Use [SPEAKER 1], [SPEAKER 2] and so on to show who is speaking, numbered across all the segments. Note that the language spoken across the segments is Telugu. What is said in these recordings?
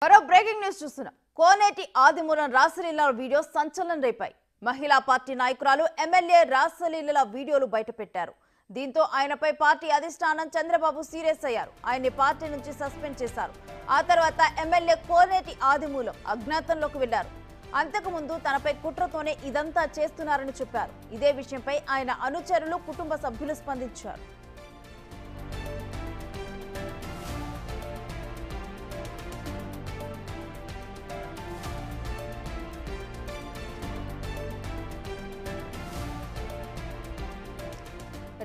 [SPEAKER 1] మరో బ్రేకింగ్ న్యూస్ చూస్తున్నాం. కోనేటి ఆదిమూలం రాసలీల వీడియో సంచలనం రేపాయి. మహిళా పార్టీ నాయకురాలు ఎమ్మెల్యే రాసలీల వీడియోలు బయటపెట్టారు. దీంతో ఆయనపై పార్టీ అధిష్టానం చంద్రబాబు సీరియస్ అయ్యారు. ఆయన్ని పార్టీ నుంచి సస్పెండ్ చేశారు. ఆ తర్వాత ఎమ్మెల్యే కోనేటి ఆదిమూలం అజ్ఞాతంలోకి వెళ్లారు. అంతకుముందు తనపై కుట్రతోనే ఇదంతా చేస్తున్నారని చెప్పారు. ఇదే విషయంపై ఆయన అనుచరులు, కుటుంబ సభ్యులు స్పందించారు.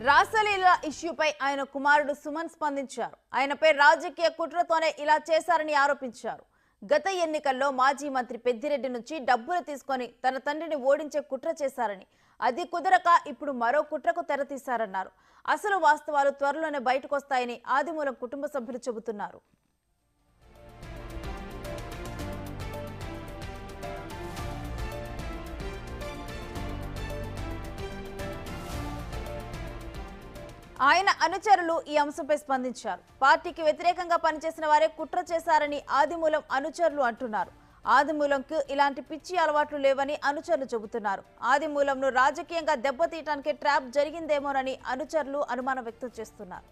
[SPEAKER 1] రాసలీల ఇష్యూపై ఆయన కుమారుడు సుమన్ స్పందించారు. ఆయనపై రాజకీయ కుట్రతోనే ఇలా చేశారని ఆరోపించారు. గత ఎన్నికల్లో మాజీ మంత్రి పెద్దిరెడ్డి నుంచి డబ్బులు తీసుకొని తన తండ్రిని ఓడించే కుట్ర చేశారని, అది కుదరక ఇప్పుడు మరో కుట్రకు తెరతీశారన్నారు. అసలు వాస్తవాలు త్వరలోనే బయటకొస్తాయని ఆదిమూలం కుటుంబ సభ్యులు చెబుతున్నారు. ఆయన అనుచరులు ఈ అంశంపై స్పందించారు. పార్టీకి వ్యతిరేకంగా పనిచేసిన వారే కుట్ర చేశారని ఆదిమూలం అనుచరులు అంటున్నారు. ఆదిమూలంకు ఇలాంటి పిచ్చి అలవాట్లు లేవని అనుచరులు చెబుతున్నారు. ఆదిమూలంను రాజకీయంగా దెబ్బతీయడానికి ట్రాప్ జరిగిందేమోనని అనుచరులు అనుమానం వ్యక్తం చేస్తున్నారు.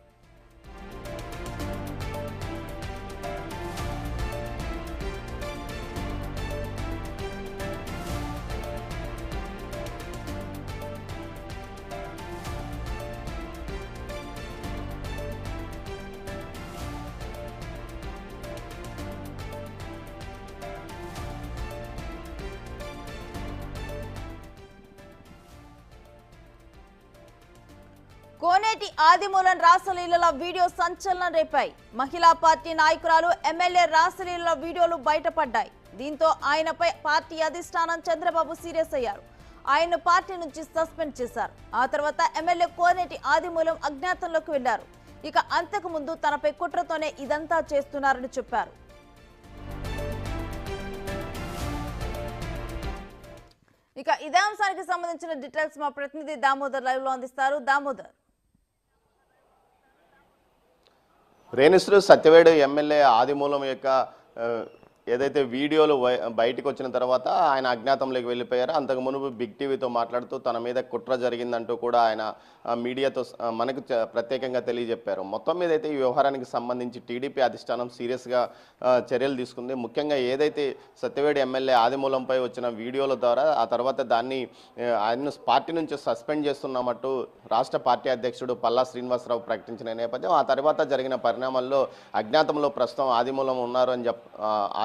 [SPEAKER 1] కోనేటి ఆదిమూలం రాసలీల వీడియో సంచలనం రేపాయి. మహిళా పార్టీ నాయకురాలు ఎమ్మెల్యే రాసలీల వీడియోలు బయటపడ్డాయి. దీంతో ఆయనపై పార్టీ అధిష్టానం చంద్రబాబు సీరియస్ అయ్యారు. ఆయన్ను పార్టీ నుంచి సస్పెండ్ చేశారు. ఆ తర్వాత ఎమ్మెల్యే కోనేటి ఆదిమూలం అజ్ఞాతంలోకి వెళ్లారు. ఇక అంతకుముందు తనపై కుట్రతోనే ఇదంతా చేస్తున్నారని చెప్పారు. ఇక ఇదే అంశానికి సంబంధించిన డీటెయిల్స్ మా ప్రతినిధి దామోదర్ లైవ్ లో అందిస్తారు. దామోదర్,
[SPEAKER 2] రేణుశ్రీ సత్యవేడు ఎమ్మెల్యే ఆదిమూలం యొక్క ఏదైతే వీడియోలు బయటకు వచ్చిన తర్వాత ఆయన అజ్ఞాతంలోకి వెళ్ళిపోయారో, అంతకు మునుపు బిగ్ టీవీతో మాట్లాడుతూ తన మీద కుట్ర జరిగిందంటూ కూడా ఆయన మీడియాతో మనకు ప్రత్యేకంగా తెలియజెప్పారు. మొత్తం మీద అయితే ఈ వ్యవహారానికి సంబంధించి టీడీపీ అధిష్టానం సీరియస్గా చర్యలు తీసుకుంది. ముఖ్యంగా ఏదైతే సత్యవేడు ఎమ్మెల్యే ఆదిమూలంపై వచ్చిన వీడియోల ద్వారా ఆ తర్వాత దాన్ని ఆయన పార్టీ నుంచి సస్పెండ్ చేస్తున్నామంటూ రాష్ట్ర పార్టీ అధ్యక్షుడు పల్లా శ్రీనివాసరావు ప్రకటించిన నేపథ్యం, ఆ తర్వాత జరిగిన పరిణామాల్లో అజ్ఞాతంలో ప్రస్తుతం ఆదిమూలం ఉన్నారు అని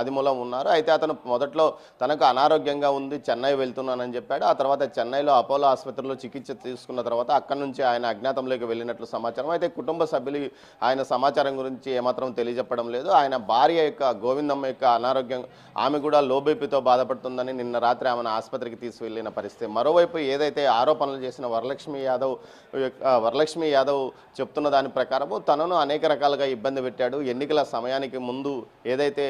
[SPEAKER 2] ఆదిమూలం ఉన్నారు. అయితే అతను మొదట్లో తనకు అనారోగ్యంగా ఉంది, చెన్నై వెళ్తున్నానని చెప్పాడు. ఆ తర్వాత చెన్నైలో అపోలో ఆసుపత్రిలో చికిత్స తీసుకున్న తర్వాత అక్కడి నుంచి ఆయన అజ్ఞాతంలోకి వెళ్ళినట్లు సమాచారం. అయితే కుటుంబ సభ్యులు ఆయన సమాచారం గురించి ఏమాత్రం తెలియజెప్పడం లేదు. ఆయన భార్య యొక్క గోవిందమ్మ యొక్క అనారోగ్యం, ఆమె కూడా లో బీపీతో బాధపడుతుందని నిన్న రాత్రి ఆమెను ఆసుపత్రికి తీసుకువెళ్ళిన పరిస్థితి. మరోవైపు ఏదైతే ఆరోపణలు చేసిన వరలక్ష్మి యాదవ్ చెప్తున్న దాని ప్రకారము తనను అనేక రకాలుగా ఇబ్బంది పెట్టాడు. ఎన్నికల సమయానికి ముందు ఏదైతే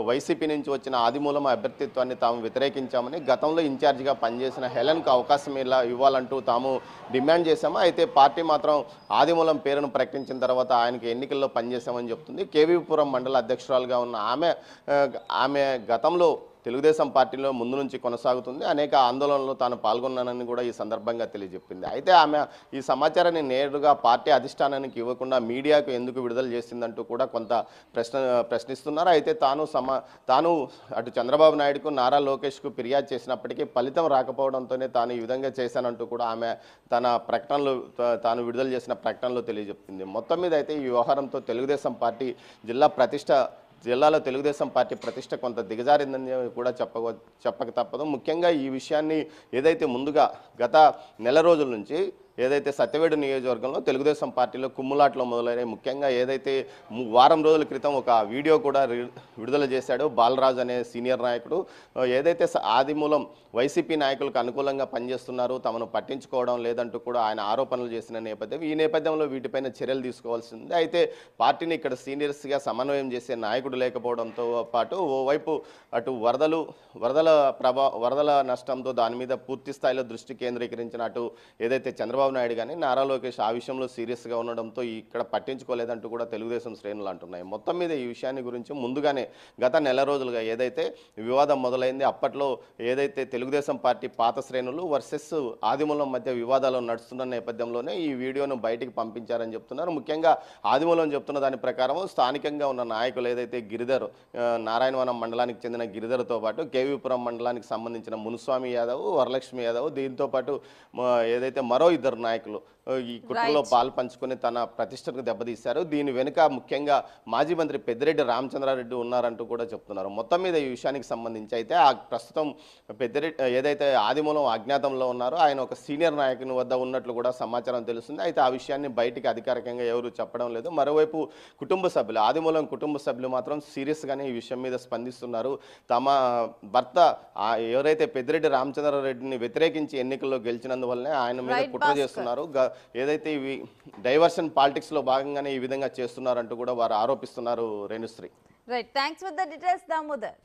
[SPEAKER 2] వైసీపీ నుంచి వచ్చిన ఆదిమూలం అభ్యర్థిత్వాన్ని తాము వ్యతిరేకించామని, గతంలో ఇన్ఛార్జిగా పనిచేసిన హెలెన్కు అవకాశం ఇవ్వాలంటూ తాము డిమాండ్ చేశాము. అయితే పార్టీ మాత్రం ఆదిమూలం పేరును ప్రకటించిన తర్వాత ఆయనకు ఎన్నికల్లో పనిచేశామని చెప్తుంది. కేవీపురం మండల అధ్యక్షురాలుగా ఉన్న ఆమె గతంలో తెలుగుదేశం పార్టీలో ముందు నుంచి కొనసాగుతుంది. అనేక ఆందోళనలో తాను పాల్గొన్నానని కూడా ఈ సందర్భంగా తెలియజెప్పింది. అయితే ఆమె ఈ సమాచారాన్ని నేరుగా పార్టీ అధిష్టానానికి ఇవ్వకుండా మీడియాకు ఎందుకు విడుదల చేసిందంటూ కూడా కొంత ప్రశ్నిస్తున్నారు. అయితే తాను అటు చంద్రబాబు నాయుడుకు, నారా లోకేష్కు ఫిర్యాదు చేసినప్పటికీ ఫలితం రాకపోవడంతోనే తాను ఈ విధంగా చేశానంటూ కూడా ఆమె తాను విడుదల చేసిన ప్రకటనలో తెలియజెప్పింది. మొత్తం మీద అయితే ఈ వ్యవహారంతో తెలుగుదేశం పార్టీ జిల్లాలో తెలుగుదేశం పార్టీ ప్రతిష్ట కొంత దిగజారిందని కూడా చెప్పక తప్పదు. ముఖ్యంగా ఈ విషయాన్ని ఏదైతే ముందుగా గత నెల రోజుల నుంచి ఏదైతే సత్యవేడు నియోజకవర్గంలో తెలుగుదేశం పార్టీలో కుమ్ములాట్లో మొదలైన, ముఖ్యంగా ఏదైతే వారం రోజుల క్రితం ఒక వీడియో కూడా విడుదల చేశాడు బాలరాజు అనే సీనియర్ నాయకుడు. ఏదైతే ఆదిమూలం వైసీపీ నాయకులకు అనుకూలంగా పనిచేస్తున్నారు, తమను పట్టించుకోవడం లేదంటూ కూడా ఆయన ఆరోపణలు చేసిన నేపథ్యం, ఈ నేపథ్యంలో వీటిపైన చర్యలు తీసుకోవాల్సింది. అయితే పార్టీని ఇక్కడ సీనియర్స్గా సమన్వయం చేసే నాయకుడు లేకపోవడంతో పాటు ఓవైపు అటు వరదల నష్టంతో దాని మీద పూర్తి స్థాయిలో దృష్టి కేంద్రీకరించిన అటు ఏదైతే చంద్రబాబు చంద్రబాబు నాయుడు కానీ నారా లోకేష్ ఆ విషయంలో సీరియస్గా ఉండడంతో ఇక్కడ పట్టించుకోలేదంటూ కూడా తెలుగుదేశం శ్రేణులు అంటున్నాయి. మొత్తం మీద ఈ విషయాన్ని గురించి ముందుగానే గత నెల రోజులుగా ఏదైతే వివాదం మొదలైంది, అప్పట్లో ఏదైతే తెలుగుదేశం పార్టీ పాత శ్రేణులు వర్సెస్ ఆదిమూలం మధ్య వివాదాలు నడుస్తున్న నేపథ్యంలోనే ఈ వీడియోను బయటికి పంపించారని చెప్తున్నారు. ముఖ్యంగా ఆదిమూలం చెప్తున్న దాని ప్రకారం స్థానికంగా ఉన్న నాయకులు ఏదైతే గిరిధర్, నారాయణవనం మండలానికి చెందిన గిరిధర్తో పాటు కేవీపురం మండలానికి సంబంధించిన మునుస్వామి యాదవ్, వరలక్ష్మి యాదవ్, దీంతో పాటు ఏదైతే మరో ఇద్దరు నాయకులు ఈ కుట్రలో పాలు పంచుకొని తన ప్రతిష్టకు దెబ్బతీశారు. దీని వెనుక ముఖ్యంగా మాజీ మంత్రి పెద్దిరెడ్డి రామచంద్రారెడ్డి ఉన్నారంటూ కూడా చెప్తున్నారు. మొత్తం మీద ఈ విషయానికి సంబంధించి అయితే ఆ ప్రస్తుతం పెద్దిరెడ్డి ఏదైతే ఆదిమూలం అజ్ఞాతంలో ఉన్నారో ఆయన ఒక సీనియర్ నాయకుని వద్ద ఉన్నట్లు కూడా సమాచారం తెలుస్తుంది. అయితే ఆ విషయాన్ని బయటికి అధికారికంగా ఎవరు చెప్పడం లేదు. మరోవైపు కుటుంబ సభ్యులు, ఆదిమూలం కుటుంబ సభ్యులు మాత్రం సీరియస్గానే ఈ విషయం మీద స్పందిస్తున్నారు. తమ భర్త ఎవరైతే పెద్దిరెడ్డి రామచంద్రారెడ్డిని వ్యతిరేకించి ఎన్నికల్లో గెలిచినందువల్లనే ఆయన మీద కుట్ర చేస్తున్నారు, ఏదైతే ఇవి డైవర్షన్ పాలిటిక్స్లో భాగంగానే ఈ విధంగా చేస్తున్నారంటూ కూడా వారు ఆరోపిస్తున్నారు. Renusri.
[SPEAKER 1] Right, thanks for the details Damodar.